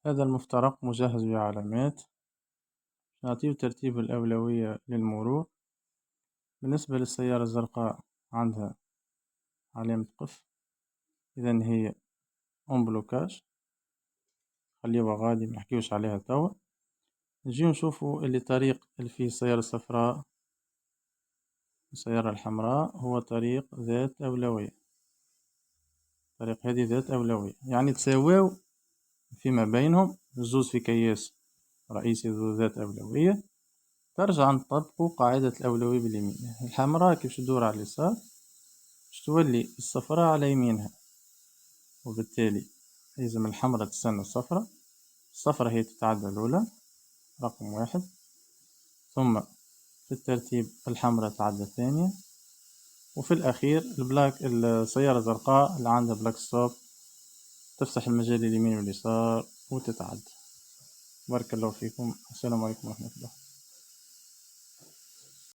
هذا المفترق مجهز بعلامات، نعطيه ترتيب الأولوية للمرور. بالنسبة للسيارة الزرقاء عندها علامة قف، إذن هي اون بلوكاج، خليوها غادي منحكيوش عليها توا. نجيو نشوفو اللي طريق اللي فيه السيارة الصفراء والسيارة الحمراء هو طريق ذات أولوية، الطريق هذه ذات أولوية يعني تساواو فيما بينهم، الزوز في كياس رئيسي ذو ذات أولوية. ترجع نطبقو قاعدة الأولوية باليمين، الحمراء كيفاش تدور على اليسار باش تولي الصفراء على يمينها، وبالتالي لازم الحمراء تستنى الصفراء، الصفراء هي تتعدى الأولى رقم 1، ثم في الترتيب الحمراء تعدى الثانية، وفي الأخير السيارة الزرقاء اللي عندها بلاك ستوب تفتح المجال اليمين واليسار وتتعدى. بارك الله فيكم، السلام عليكم ورحمة الله.